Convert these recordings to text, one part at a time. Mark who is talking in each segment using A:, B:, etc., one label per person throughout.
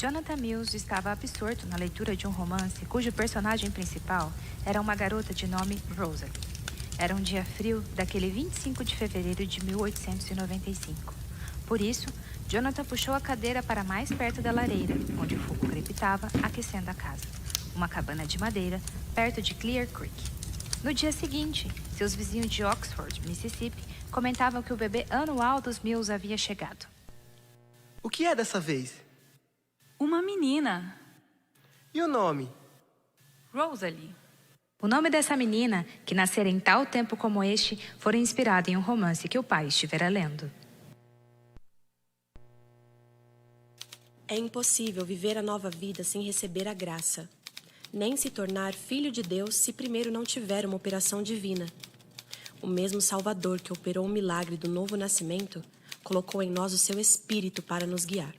A: Jonathan Mills estava absorto na leitura de um romance cujo personagem principal era uma garota de nome Rosalie. Era um dia frio daquele 25 de fevereiro de 1895. Por isso, Jonathan puxou a cadeira para mais perto da lareira, onde o fogo crepitava, aquecendo a casa. Uma cabana de madeira, perto de Clear Creek. No dia seguinte, seus vizinhos de Oxford, Mississippi, comentavam que o bebê anual dos Mills havia chegado.
B: O que é dessa vez?
C: Uma menina.
B: E o nome?
C: Rosalie.
A: O nome dessa menina, que nascera em tal tempo como este, fora inspirado em um romance que o pai estivera lendo.
D: É impossível viver a nova vida sem receber a graça, nem se tornar filho de Deus se primeiro não tiver uma operação divina. O mesmo Salvador que operou o milagre do novo nascimento, colocou em nós o seu Espírito para nos guiar.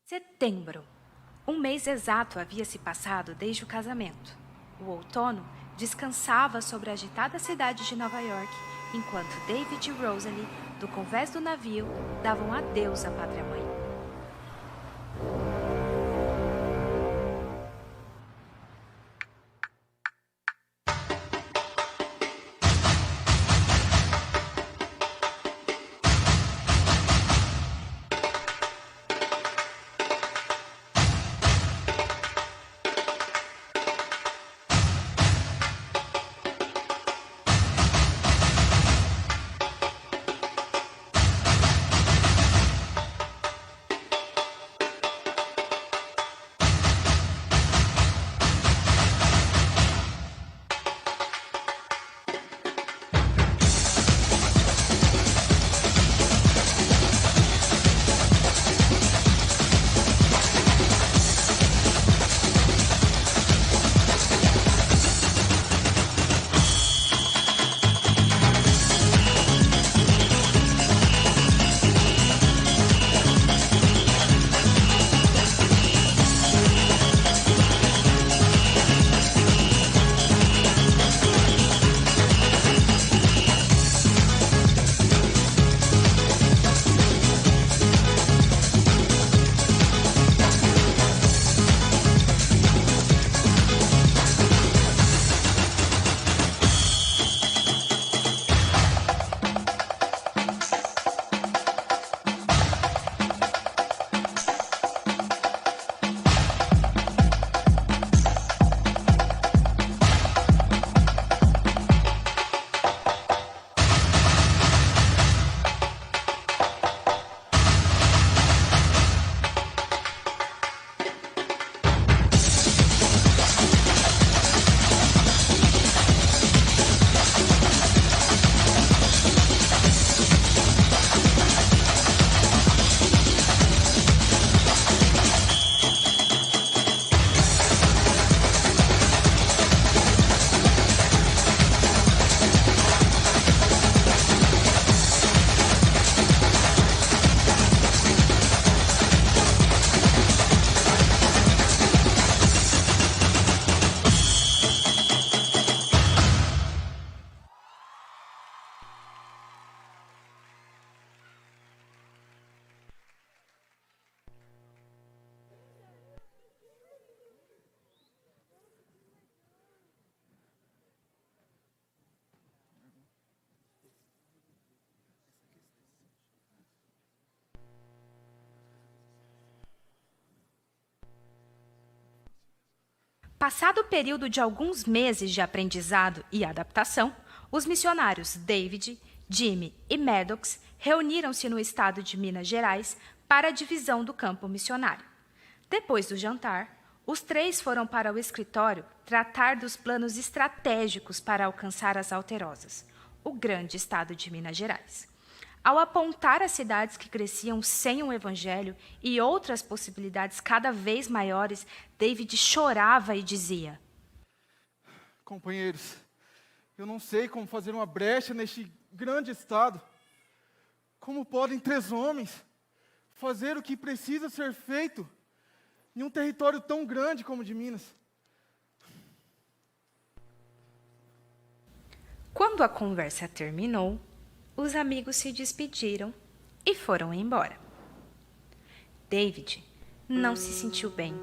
A: Setembro. Um mês exato havia se passado desde o casamento. O outono descansava sobre a agitada cidade de Nova York, enquanto David e Rosalie, do convés do navio, davam adeus à pátria-mãe. Passado o período de alguns meses de aprendizado e adaptação, os missionários David, Jimmy e Maddox reuniram-se no estado de Minas Gerais para a divisão do campo missionário. Depois do jantar, os três foram para o escritório tratar dos planos estratégicos para alcançar as Alterosas, o grande estado de Minas Gerais. Ao apontar as cidades que cresciam sem o evangelho e outras possibilidades cada vez maiores, David chorava e dizia:
E: Companheiros, eu não sei como fazer uma brecha neste grande estado. Como podem 3 homens fazer o que precisa ser feito em um território tão grande como o de Minas?
A: Quando a conversa terminou, os amigos se despediram e foram embora. David não se sentiu bem.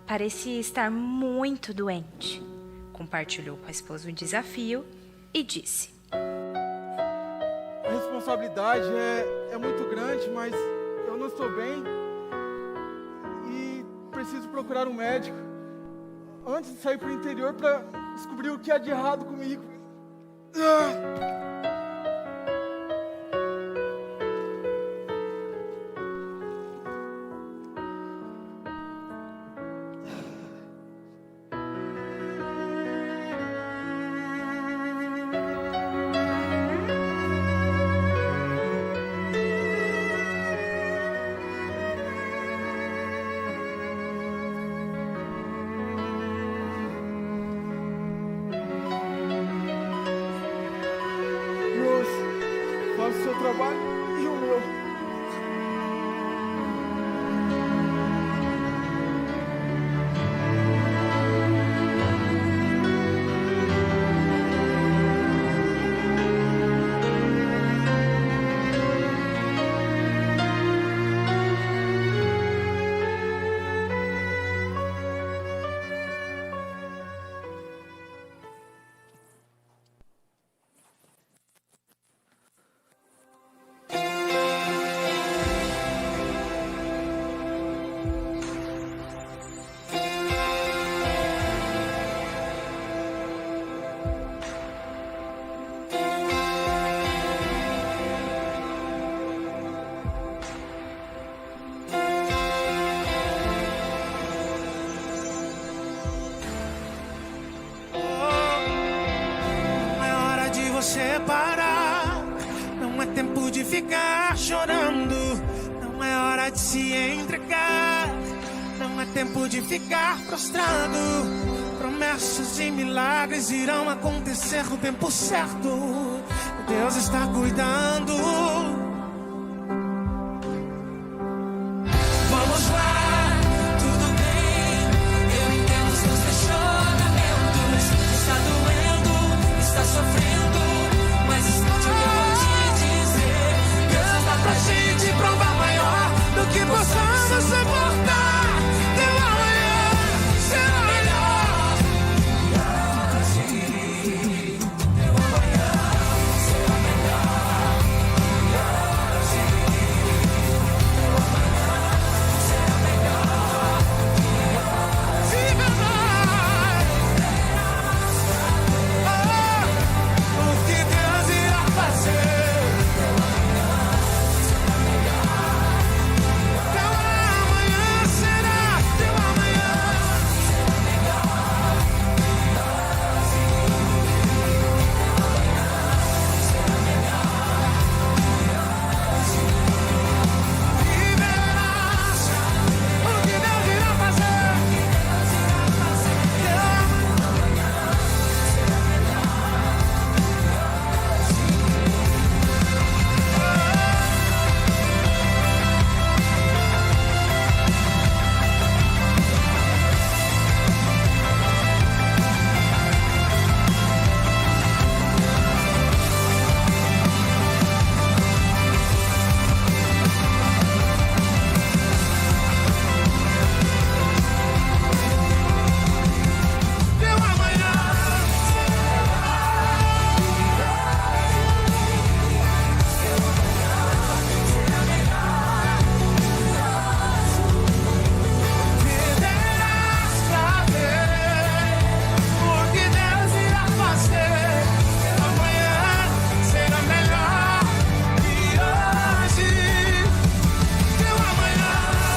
A: Parecia estar muito doente. Compartilhou com a esposa o desafio e disse:
E: A responsabilidade é muito grande, mas eu não estou bem e preciso procurar um médico antes de sair para o interior para descobrir o que há de errado comigo.
F: de ficar chorando, não é hora de se entregar, não é tempo de ficar prostrado. Promessas e milagres irão acontecer no tempo certo. Deus está cuidando. Vamos lá, tudo bem. Eu entendo os teus questionamentos. Está doendo, está sofrendo, mas escute o que eu vou te dizer. Deus dá pra gente provar maior do que possamos suportar. Teu amanhã será melhor. Teu amanhã será melhor. Teu amanhã será melhor. De verdade. O que Deus irá fazer. Teu amanhã será melhor. Teu amanhã será. Teu amanhã será melhor. E verás o que Deus irá fazer. Teu amanhã será Teu amanhã Viverás pra ver o que Deus irá fazer. Teu amanhã será melhor que hoje. Teu amanhã será melhor que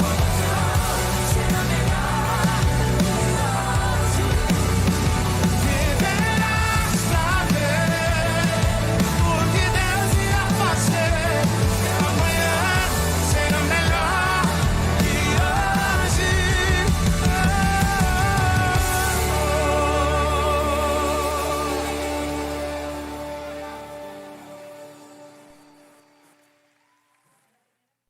F: hoje. Teu amanhã será melhor que hoje. Viverás pra ver o que Deus irá fazer. Teu amanhã será melhor que hoje.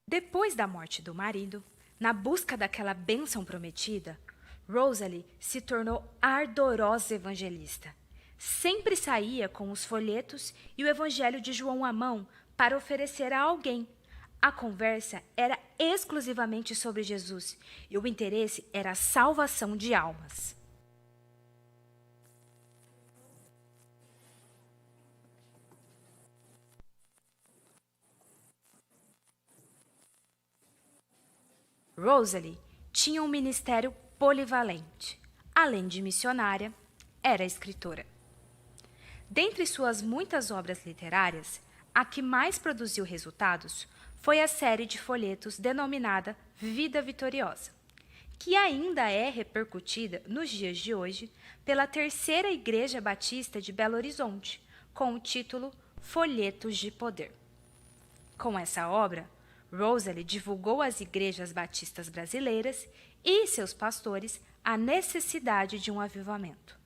A: Depois da morte do marido, na busca daquela bênção prometida, Rosalie se tornou ardorosa evangelista. Sempre saía com os folhetos e o Evangelho de João à mão para oferecer a alguém. A conversa era exclusivamente sobre Jesus e o interesse era a salvação de almas. Rosalie tinha um ministério polivalente. Além de missionária, era escritora. Dentre suas muitas obras literárias, a que mais produziu resultados foi a série de folhetos denominada Vida Vitoriosa, que ainda é repercutida nos dias de hoje pela Terceira Igreja Batista de Belo Horizonte, com o título Folhetos de Poder. Com essa obra, Rosalie divulgou às igrejas batistas brasileiras e seus pastores a necessidade de um avivamento.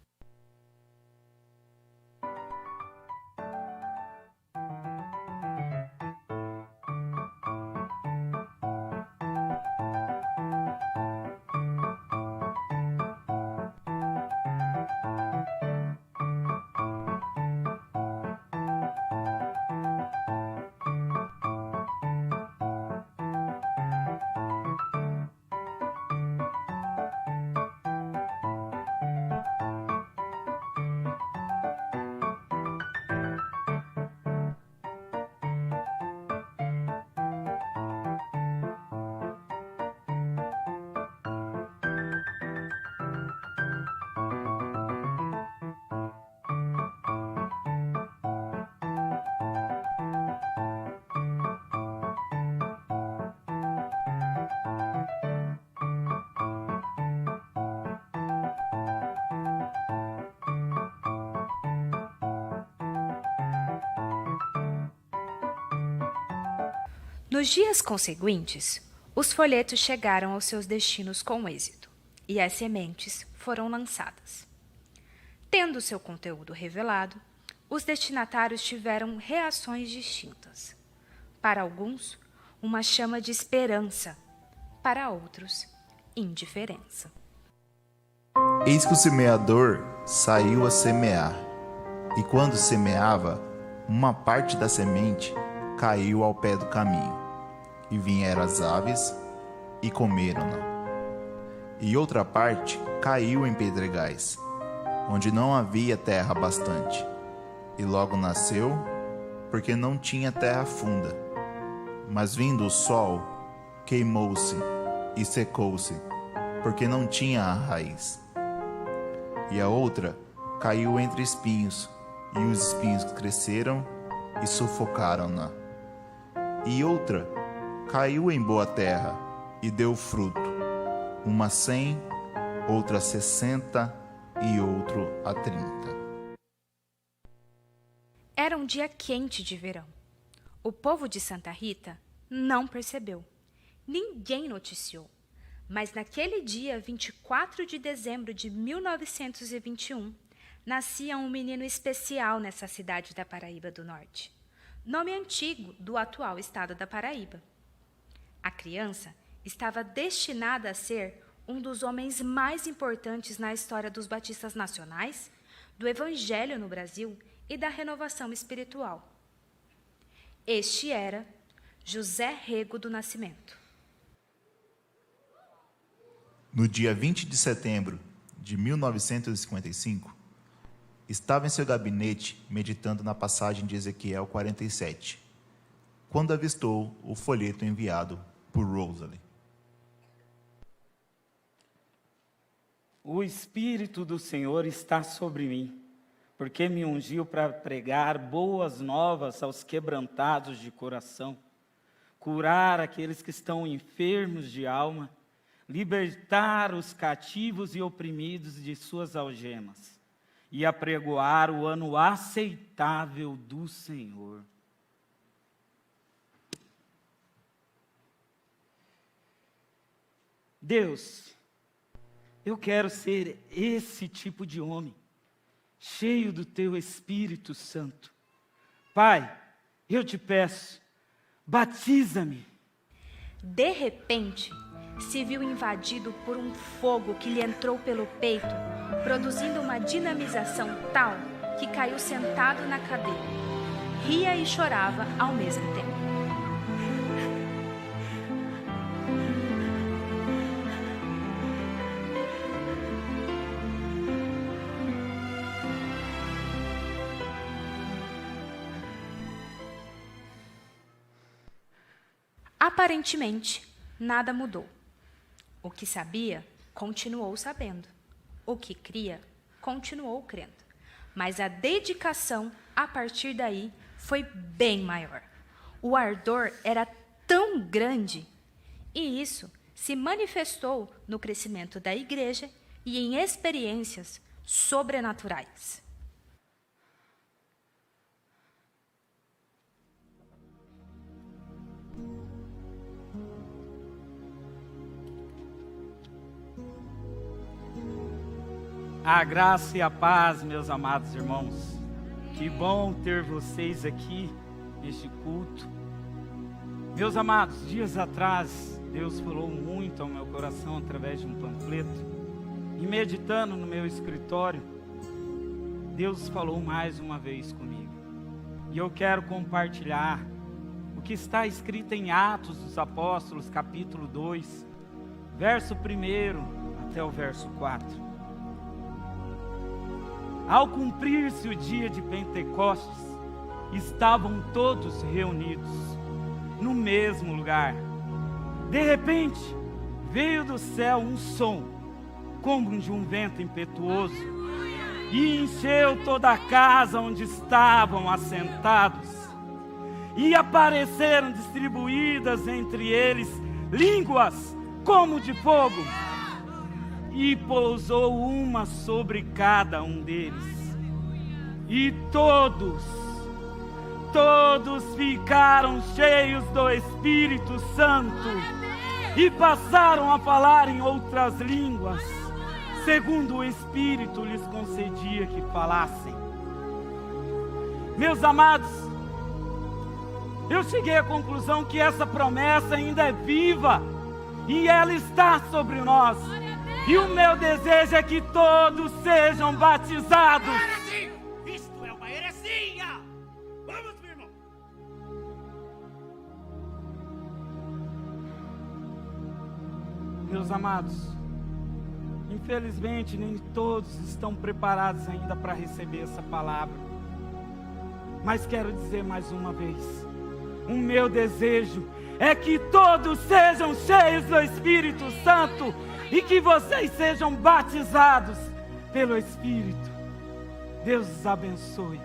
A: Nos dias conseguintes, os folhetos chegaram aos seus destinos com êxito e as sementes foram lançadas. Tendo seu conteúdo revelado, os destinatários tiveram reações distintas. Para alguns, uma chama de esperança, para outros, indiferença.
G: Eis que o semeador saiu a semear, e quando semeava, uma parte da semente caiu ao pé do caminho, e vieram as aves e comeram-na. E outra parte caiu em pedregais, onde não havia terra bastante, e logo nasceu, porque não tinha terra funda. Mas vindo o sol, queimou-se e secou-se, porque não tinha a raiz. E a outra caiu entre espinhos, e os espinhos cresceram e sufocaram-na. E outra caiu em boa terra e deu fruto, uma 100, outra 60 e outro a 30.
A: Era um dia quente de verão. O povo de Santa Rita não percebeu. Ninguém noticiou. Mas naquele dia, 24 de dezembro de 1921, nascia um menino especial nessa cidade da Paraíba do Norte, nome antigo do atual estado da Paraíba. A criança estava destinada a ser um dos homens mais importantes na história dos batistas nacionais, do Evangelho no Brasil e da renovação espiritual. Este era José Rego do Nascimento.
G: No dia 20 de setembro de 1955, estava em seu gabinete meditando na passagem de Ezequiel 47, quando avistou o folheto enviado por Rosalie.
H: O Espírito do Senhor está sobre mim, porque me ungiu para pregar boas novas aos quebrantados de coração, curar aqueles que estão enfermos de alma, libertar os cativos e oprimidos de suas algemas, e apregoar o ano aceitável do Senhor. Deus, eu quero ser esse tipo de homem, cheio do Teu Espírito Santo. Pai, eu te peço, batiza-me.
A: De repente, se viu invadido por um fogo que lhe entrou pelo peito, produzindo uma dinamização tal que caiu sentado na cadeira. Ria e chorava ao mesmo tempo. Aparentemente, nada mudou. O que sabia, continuou sabendo. O que cria, continuou crendo. Mas a dedicação, a partir daí, foi bem maior. O ardor era tão grande, e isso se manifestou no crescimento da igreja e em experiências sobrenaturais.
H: A graça e a paz, meus amados irmãos. Que bom ter vocês aqui neste culto. Meus amados, dias atrás, Deus falou muito ao meu coração através de um panfleto. E meditando no meu escritório, Deus falou mais uma vez comigo. E eu quero compartilhar o que está escrito em Atos dos Apóstolos, capítulo 2, verso 1 até o verso 4. Ao cumprir-se o dia de Pentecostes, estavam todos reunidos no mesmo lugar. De repente, veio do céu um som, como de um vento impetuoso, e encheu toda a casa onde estavam assentados. E apareceram distribuídas entre eles línguas como de fogo, e pousou uma sobre cada um deles. E todos todos ficaram cheios do Espírito Santo e passaram a falar em outras línguas, segundo o Espírito lhes concedia que falassem. Meus amados, eu cheguei à conclusão que essa promessa ainda é viva e ela está sobre nós. E o meu desejo é que todos sejam batizados.
I: Isto é uma heresia! Vamos, meu irmão!
H: Meus amados, infelizmente nem todos estão preparados ainda para receber essa palavra. Mas quero dizer mais uma vez, o meu desejo é que todos sejam cheios do Espírito Santo e que vocês sejam batizados pelo Espírito. Deus os abençoe.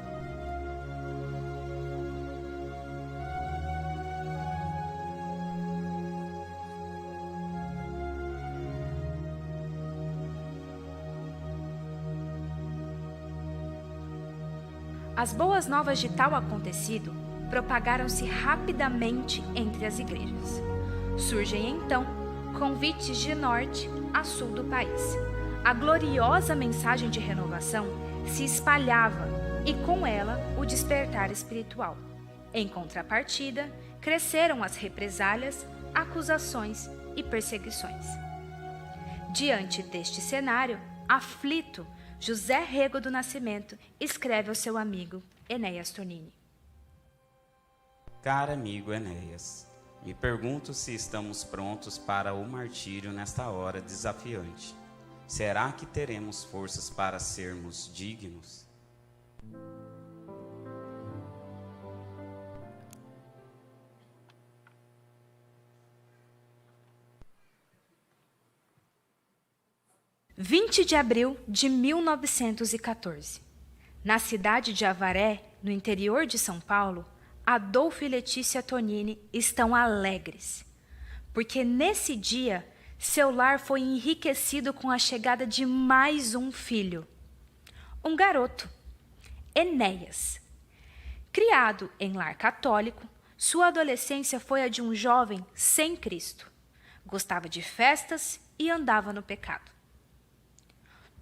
A: As boas novas de tal acontecido propagaram-se rapidamente entre as igrejas. Surgem então convites de norte a sul do país. A gloriosa mensagem de renovação se espalhava e com ela o despertar espiritual. Em contrapartida, cresceram as represálias, acusações e perseguições. Diante deste cenário, aflito, José Rego do Nascimento escreve ao seu amigo Enéas Tonini.
J: Caro amigo Enéas, me pergunto se estamos prontos para o martírio nesta hora desafiante. Será que teremos forças para sermos dignos?
A: – 20 de abril de 1914. Na cidade de Avaré, no interior de São Paulo, Adolfo e Letícia Tonini estão alegres, porque nesse dia seu lar foi enriquecido com a chegada de mais um filho, um garoto, Enéas. Criado em lar católico, sua adolescência foi a de um jovem sem Cristo. Gostava de festas e andava no pecado.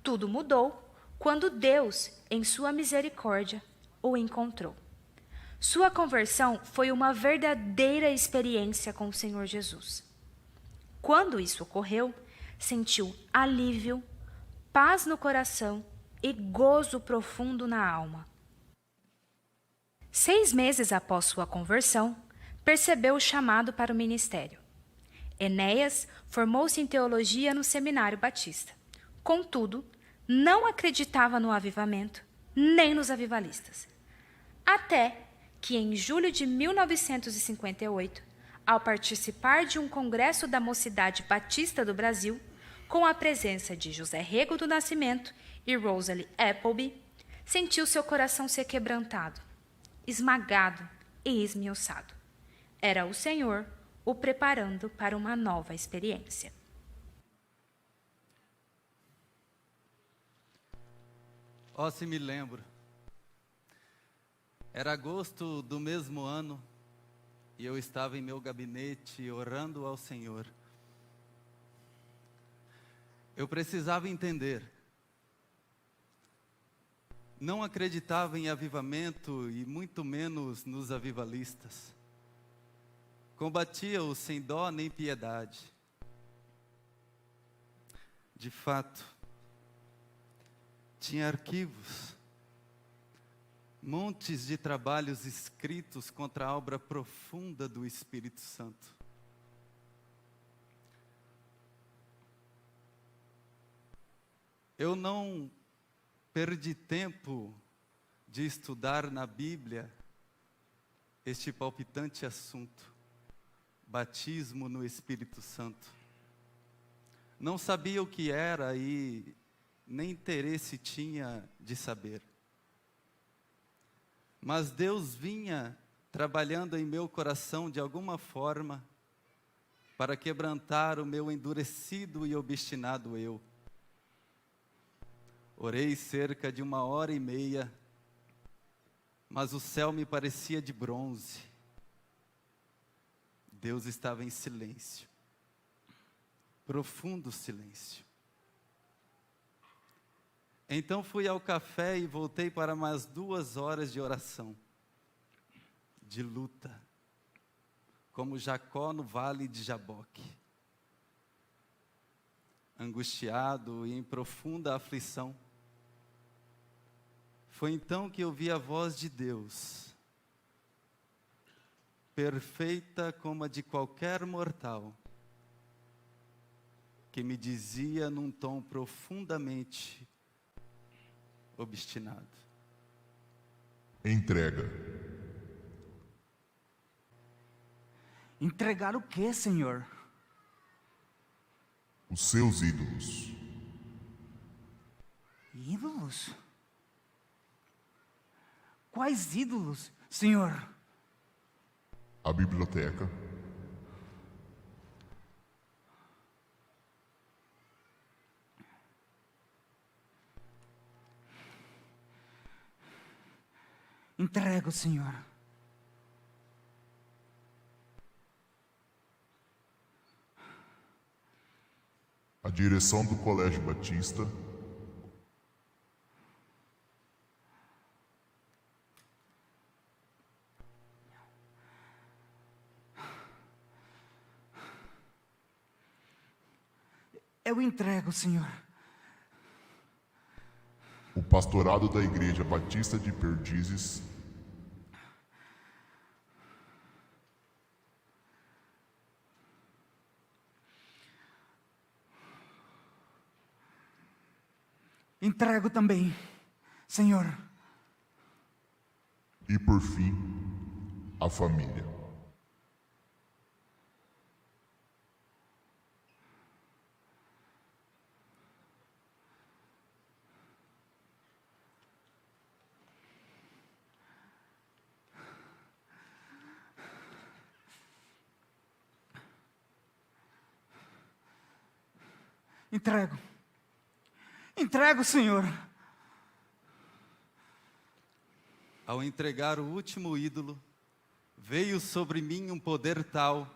A: Tudo mudou quando Deus, em sua misericórdia, o encontrou. Sua conversão foi uma verdadeira experiência com o Senhor Jesus. Quando isso ocorreu, sentiu alívio, paz no coração e gozo profundo na alma. 6 meses após sua conversão, percebeu o chamado para o ministério. Enéas formou-se em teologia no Seminário Batista. Contudo, não acreditava no avivamento, nem nos avivalistas. Até que, em julho de 1958, ao participar de um congresso da Mocidade Batista do Brasil, com a presença de José Rego do Nascimento e Rosalie Appleby, sentiu seu coração ser quebrantado, esmagado e esmiuçado. Era o Senhor o preparando para uma nova experiência.
K: Se me lembro. Era agosto do mesmo ano e eu estava em meu gabinete orando ao Senhor. Eu precisava entender. Não acreditava em avivamento e muito menos nos avivalistas. Combatia-os sem dó nem piedade. De fato, tinha arquivos, montes de trabalhos escritos contra a obra profunda do Espírito Santo. Eu não perdi tempo de estudar na Bíblia este palpitante assunto, batismo no Espírito Santo. Não sabia o que era e nem interesse tinha de saber. Mas Deus vinha trabalhando em meu coração de alguma forma para quebrantar o meu endurecido e obstinado eu. Orei cerca de 1h30, mas o céu me parecia de bronze. Deus estava em silêncio, profundo silêncio. Então fui ao café e voltei para mais 2 horas de oração, de luta, como Jacó no vale de Jaboque, angustiado e em profunda aflição. Foi então que ouvi a voz de Deus, perfeita como a de qualquer mortal, que me dizia num tom profundamente obstinado:
L: entrega.
M: Entregar o quê, Senhor?
L: Os seus ídolos.
M: Ídolos? Quais ídolos, Senhor?
L: A biblioteca.
M: Entrego, Senhor.
L: A direção do Colégio Batista.
M: Eu entrego, Senhor.
L: O pastorado da Igreja Batista de Perdizes.
M: Entrego também, Senhor.
L: E por fim, a família.
M: Entrego. Entrego, Senhor.
K: Ao entregar o último ídolo, veio sobre mim um poder tal,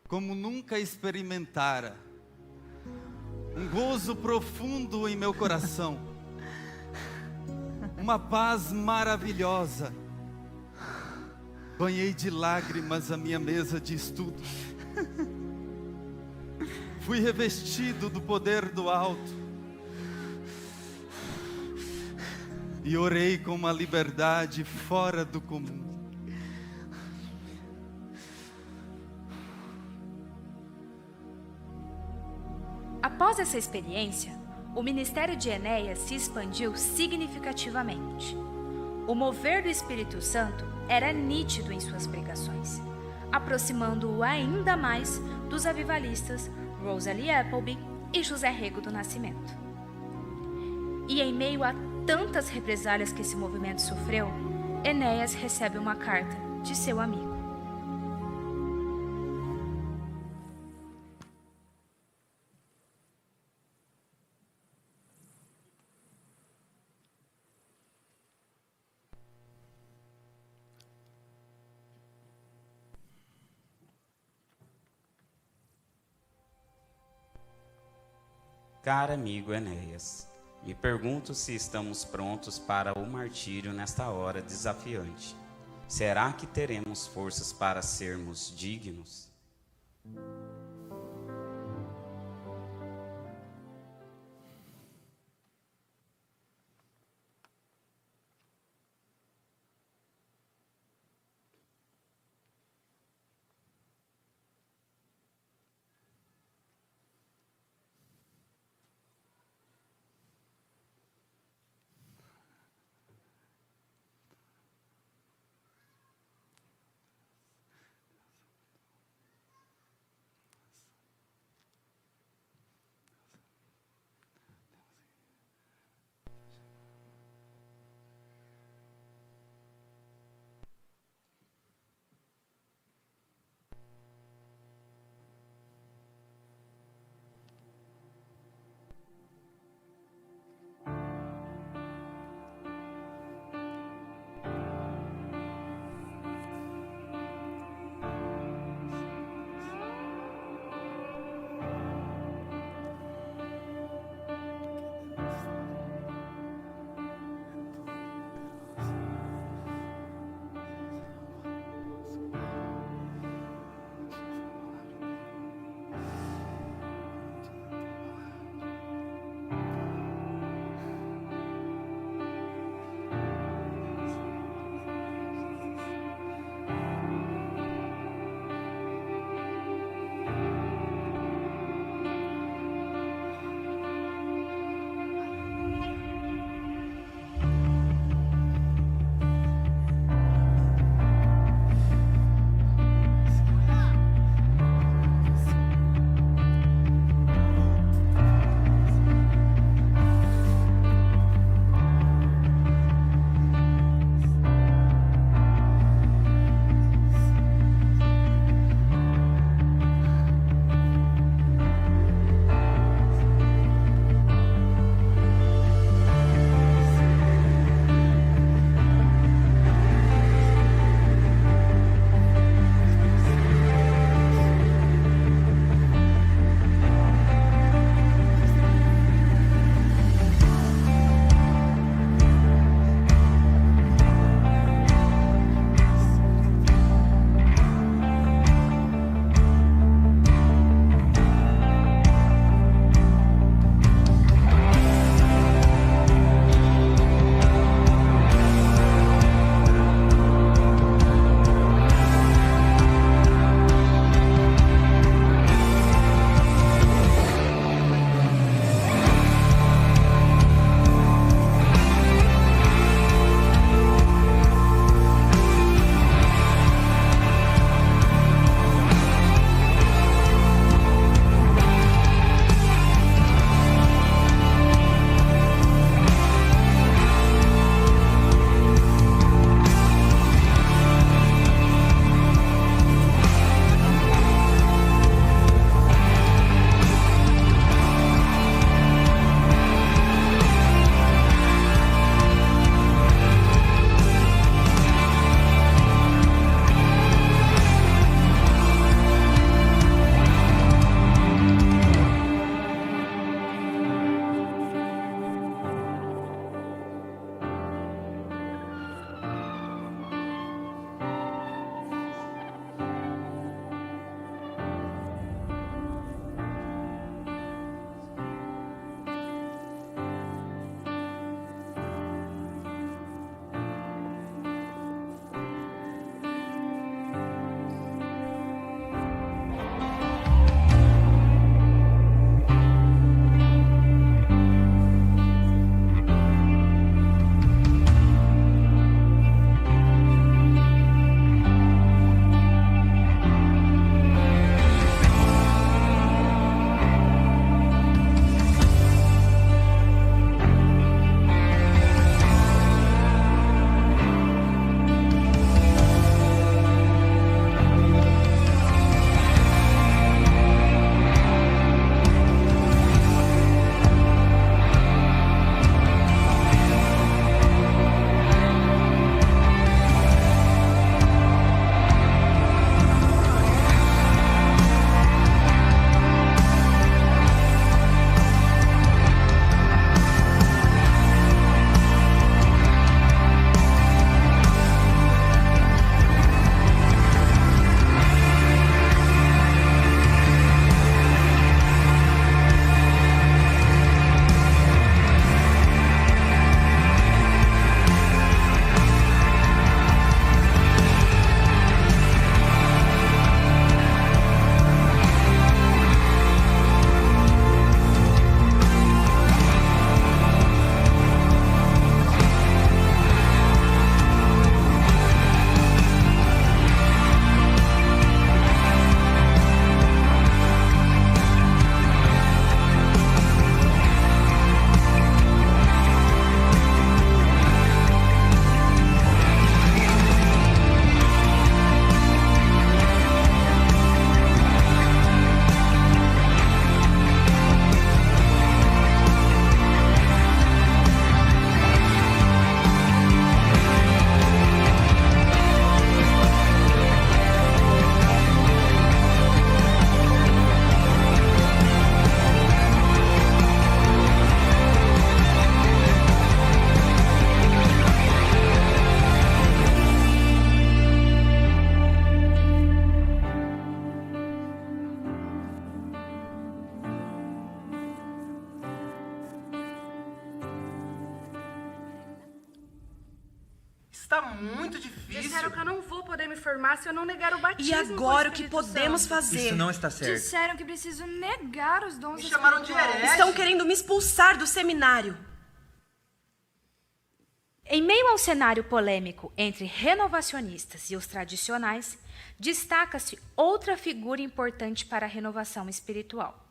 K: como nunca experimentara. Um gozo profundo em meu coração. Uma paz maravilhosa. Banhei de lágrimas a minha mesa de estudos. Fui revestido do poder do alto. E orei com uma liberdade fora do comum.
A: Após essa experiência, o ministério de Enéas se expandiu significativamente. O mover do Espírito Santo era nítido em suas pregações, aproximando-o ainda mais dos avivalistas Rosalie Appleby e José Rego do Nascimento. E em meio a tantas represálias que esse movimento sofreu, Enéas recebe uma carta de seu amigo.
J: Caro amigo Enéas, me pergunto se estamos prontos para o martírio nesta hora desafiante. Será que teremos forças para sermos dignos?
B: Está muito difícil.
N: Disseram que eu não vou poder me formar se eu não negar o batismo.
D: E agora o que
N: Espírito
D: podemos
N: Santo.
D: fazer?
O: Isso não está certo.
N: Disseram que preciso negar os dons
B: Me chamaram de
N: espirituais.
B: herege.
D: Estão querendo me expulsar do seminário.
A: Em meio ao cenário polêmico entre renovacionistas e os tradicionais, destaca-se outra figura importante para a renovação espiritual: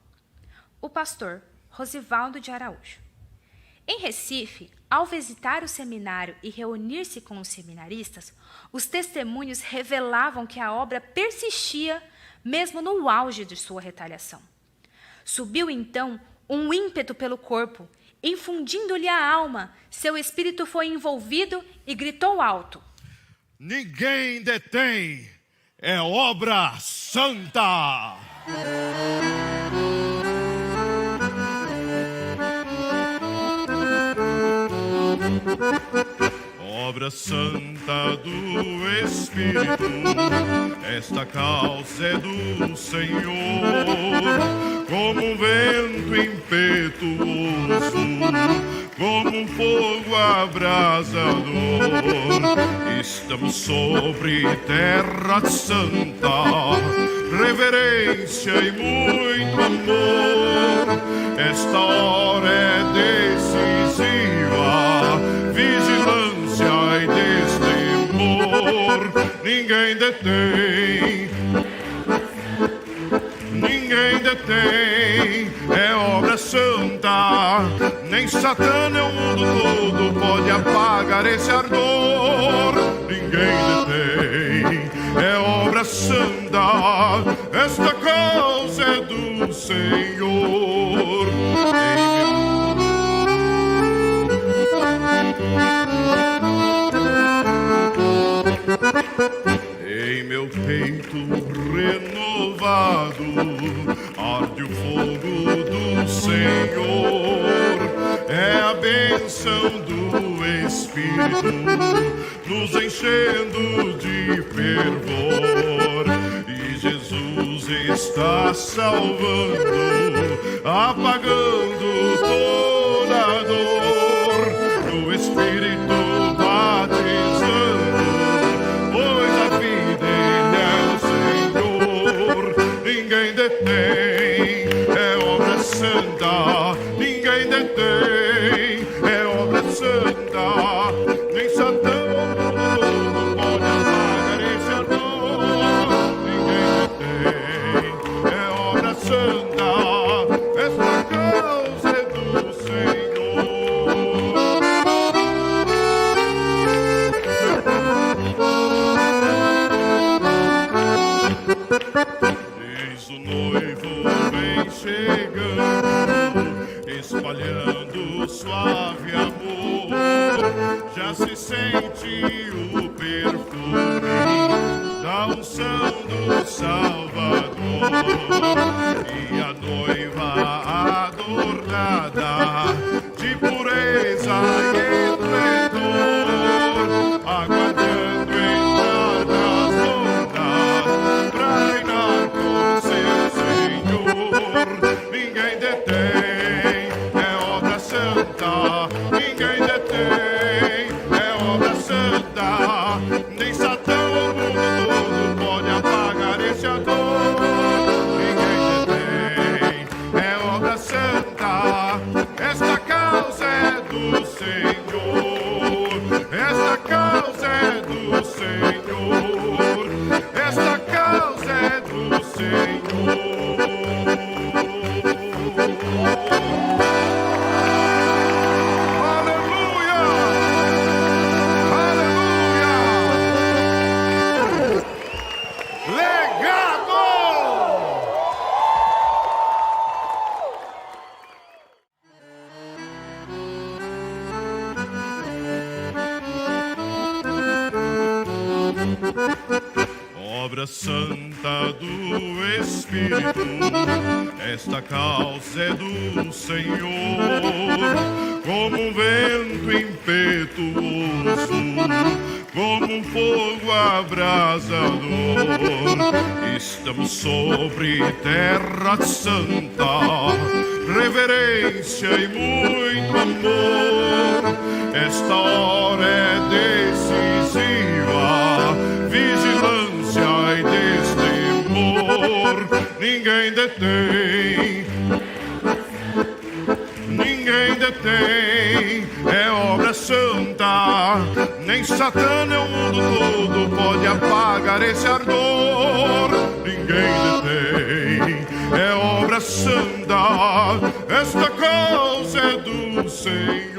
A: o pastor Rosivaldo de Araújo. Em Recife, ao visitar o seminário e reunir-se com os seminaristas, os testemunhos revelavam que a obra persistia mesmo no auge de sua retaliação. Subiu então um ímpeto pelo corpo, infundindo-lhe a alma, seu espírito foi envolvido e gritou alto:
P: Ninguém detém, é obra santa! Obra santa do Espírito, esta causa é do Senhor, como um vento impetuoso, como um fogo abrasador. Estamos sobre terra santa, reverência e muito amor. Esta hora é decisiva, vigilância e destemor. Ninguém detém, é obra santa. Nem Satã nem o mundo todo pode apagar esse ardor. Ninguém detém, é obra santa. Esta causa é do Senhor. Em meu peito renovado arde o fogo do Senhor. É a bênção do Espírito nos enchendo de fervor. E Jesus está salvando, apagando toda a dor. No Espírito batizando, pois a vida Ele é o Senhor. Ninguém detém, é obra santa. Ninguém detém, é obra santa. Nem Satã pode apagar esse ardor. Ninguém detém, é obra santa. Esta causa é do Eis o noivo vem chegando, espalhando suave amor. Já se sente o perfume da unção do Salvador. E a noiva adornada de pureza e esplendor, aguardando entrar nas bodas pra reinar com seu Senhor. Ninguém detém, é obra santa. Ninguém detém, é obra santa. Nem Satã ou o mundo todo pode apagar esse ardor. Ninguém detém, é obra santa. Esta causa é do Senhor. Esta causa é do Senhor. Esta causa é do Senhor. Aleluia! Aleluia! Legado! Obra santa do Espírito, esta causa é do Senhor, como um vento impetuoso, como um fogo abrasador. Estamos sobre terra santa, reverência e muito amor. Esta hora é decisiva, passiva, vigilância e destemor. Ninguém detém, ninguém detém, é obra santa. Nem Satã, nem o mundo todo pode apagar esse ardor. Ninguém detém, é obra santa. Esta causa é do Senhor.